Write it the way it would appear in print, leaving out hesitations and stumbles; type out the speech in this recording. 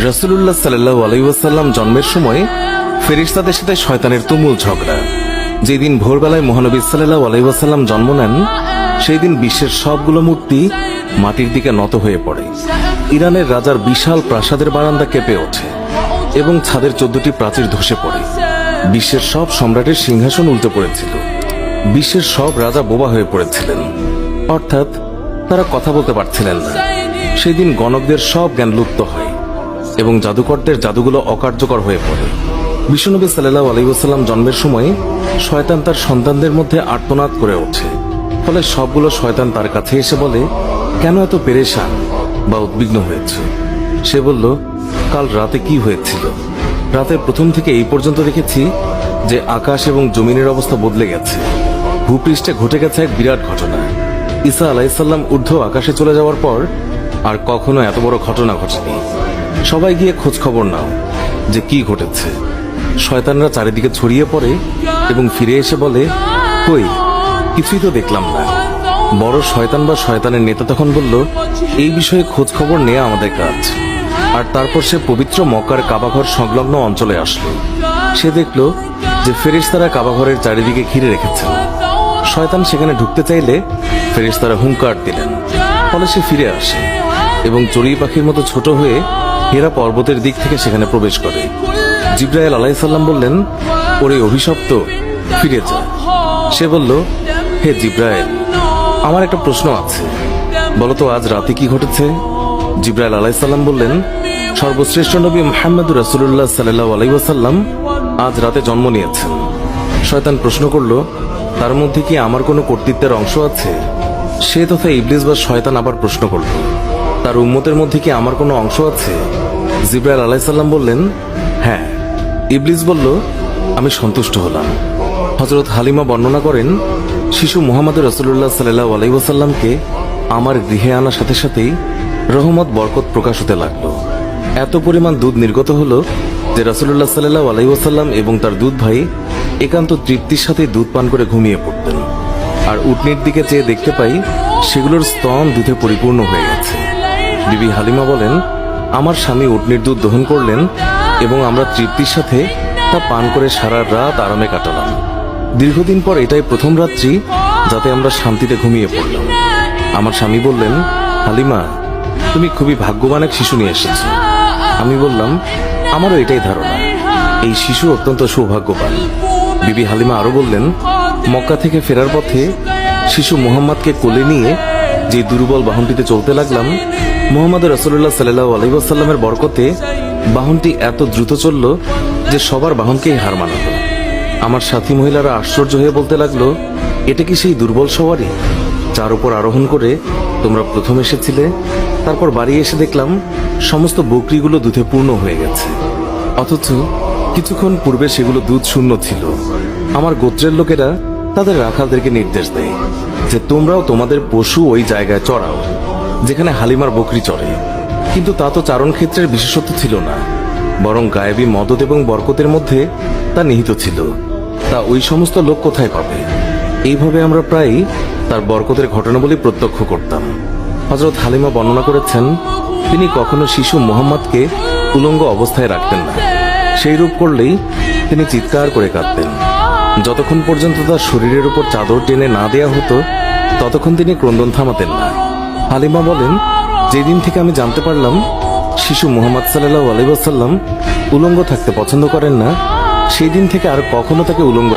রাসূলুল্লাহ সাল্লাল্লাহু আলাইহি ওয়াসাল্লাম জন্মের সময় ফেরেশতাদের সাথে শয়তানের তুমুল ঝগড়া। যেদিন ভোরবেলায় মহানবী সাল্লাল্লাহু আলাইহি ওয়াসাল্লাম জন্ম নেন, সেই দিন বিশ্বের সবগুলো মূর্তি মাটির দিকে নত হয়ে পড়ে। ইরানের রাজার বিশাল প্রাসাদের বারান্দা কেঁপে ওঠে এবং ছাদের 14টি প্রাচীর ধসে পড়ে। বিশ্বের সব সম্রাটের সিংহাসন উল্টে পড়েছিল। বিশ্বের সব রাজা বোবা হয়ে পড়েছিলেন, অর্থাৎ তারা কথা বলতে পারছিলেন না। সেই দিন গণকদের সব জ্ঞান লুপ্ত হয় এবং জাদুকরদের জাদুগুলো অকার্যকর হয়ে পড়ে। বিশ্বনবী সাল্লাল্লাহু আলাইহি ওয়াসাল্লাম জন্মের সময় শয়তান তার সন্তানদের মধ্যে আর্তনাদ করে ওঠে। ফলে সবগুলো শয়তান তার কাছে এসে বলে, কেন এত পেরেশান বা উদ্বিগ্ন হয়েছে? সে বলল, কাল রাতে কি হয়েছিল? রাতের প্রথম থেকে এই পর্যন্ত দেখেছি যে আকাশ এবং জমিনের অবস্থা বদলে গেছে। ভূপৃষ্ঠে ঘটে গেছে এক বিরাট ঘটনা। ঈসা আলাইহিসসালাম ঊর্ধ্ব আকাশে চলে যাওয়ার পর আর কখনো এত বড় ঘটনা ঘটেনি। সবাই গিয়ে খোঁজ খবর নাও যে কি ঘটেছে। শয়তানরা চারিদিকে ছড়িয়ে পড়ে এবং ফিরে এসে বলে, কই, কিছুই তো দেখলাম না। বড় শয়তান বা শয়তানের নেতা তখন বলল, এই বিষয়ে খোঁজ খবর নেওয়া আমাদের কাজ। আর তারপর সে পবিত্র মক্কার কাবাঘর সংলগ্ন অঞ্চলে আসলো। সে দেখল যে ফেরেশতারা কাবাঘরের চারিদিকে ঘিরে রেখেছেন। শয়তান সেখানে ঢুকতে চাইলে ফেরেশতারা হুঙ্কার দিলেন। ফলে সে ফিরে আসে এবং চড়ুই পাখির মতো ছোট হয়ে হেরা পর্বতের দিক থেকে সেখানে প্রবেশ করে। জিবরাইল আলাইহিস সালাম বললেন, ওরে অভিশপ্ত, ফিরে যা। সে বলল, হে জিবরাইল, আমার একটা প্রশ্ন আছে, বলতো আজ রাতে কি ঘটেছে? জিবরাইল আলাইহিস সালাম বললেন, সর্বশ্রেষ্ঠ নবী মুহাম্মদুর রাসূলুল্লাহ সাল্লাল্লাহু আলাইহি ওয়াসাল্লাম আজ রাতে জন্ম নিয়েছেন। শয়তান প্রশ্ন করল, তার মধ্যে কি আমার কোনো কর্তৃত্বের অংশ আছে? সে তথা ইবলিস বা শয়তান আবার প্রশ্ন করল, তার উম্মতের মধ্যে কি আমার কোনো অংশ আছে? জিবরাইল আলাইহিস সালাম বললেন, হ্যাঁ। ইবলিস বলল, আমি সন্তুষ্ট হলাম। হযরত হালিমা বর্ণনা করেন, শিশু মুহাম্মদুর রাসূলুল্লাহ সাল্লাল্লাহু আলাইহি ওয়াসাল্লামকে আমার গৃহে আনার সাথে সাথেই রহমত বরকত প্রকাশ হতে লাগলো। এত পরিমাণ দুধ নির্গত হলো যে রাসূলুল্লাহ সাল্লাল্লাহু আলাইহি ওয়াসাল্লাম এবং তার দুধ ভাই একান্ত তৃপ্তির সাথে দুধ পান করে ঘুমিয়ে পড়তেন। আর উটনির দিকে চেয়ে দেখতে পাই সেগুলোর স্তন দুধে পরিপূর্ণ হয়ে গেছে। বিবি হালিমা বলেন, আমার স্বামী উটনির দুধ দহন করলেন এবং আমরা তৃপ্তির সাথে তা পান করে সারা রাত আরামে কাটালাম। দীর্ঘদিন পর এটাই প্রথম রাত্রি যাতে আমরা শান্তিতে ঘুমিয়ে পড়লাম। আমার স্বামী বললেন, হালিমা, তুমি খুবই ভাগ্যবান এক শিশু নিয়ে এসেছো। আমি বললাম, আমারও এটাই ধারণা, এই শিশু অত্যন্ত সৌভাগ্যবান। বিবি হালিমা আরো বললেন, মক্কা থেকে ফেরার পথে শিশু মুহাম্মদকে কোলে নিয়ে যে দুর্বল বাহনটিতে চলতে লাগলাম, মুহাম্মদ রাসূলুল্লাহ সাল্লাল্লাহু আলাইহি ওয়াসাল্লামের বরকতে বাহনটি এত দ্রুত চলল যে সবার বাহনকেই হার মানালো। আমার সাথী মহিলারা আশ্চর্য হয়ে বলতে লাগলো, এটা কি সেই দুর্বল সওয়ারি যার উপর আরোহণ করে তোমরা প্রথম এসেছিলে? তারপর বাড়ি এসে দেখলাম সমস্ত বকরিগুলো দুধে পূর্ণ হয়ে গেছে, অথচ কিছুক্ষণ পূর্বে সেগুলো দুধ শূন্য ছিল। আমার গোত্রের লোকেরা তাদের রাখালদেরকে নির্দেশ দেয় যে তোমরাও তোমাদের পশু ওই জায়গায় চড়াও যেখানে হালিমার বকরি চড়ে। কিন্তু তা তো চারণ ক্ষেত্রের বিশেষত্ব ছিল না, বরং গায়েবী মদদ এবং বরকতের মধ্যে তা নিহিত ছিল। তা ওই সমস্ত লোক কোথায় পাবে? এইভাবে আমরা প্রায় তার বরকতের ঘটনাবলী প্রত্যক্ষ করতাম। হযরত হালিমা বর্ণনা করেছেন, তিনি কখনো শিশু মুহাম্মদকে উলঙ্গ অবস্থায় রাখতেন না। সেই রূপ করলেই তিনি চিৎকার করে কাঁদতেন। যতক্ষণ পর্যন্ত তার শরীরের উপর চাদর টেনে না দেয়া হতো ততক্ষণ তিনি ক্রন্দন থামাতেন না। হালিমা বলেন, যেদিন থেকে আমি জানতে পারলাম শিশু মুহাম্মদ সাল্লাল্লাহু আলাইহি ওয়াসাল্লাম উলঙ্গ থাকতে পছন্দ করেন না, সেই দিন থেকে আর কখনো তাকে উলঙ্গ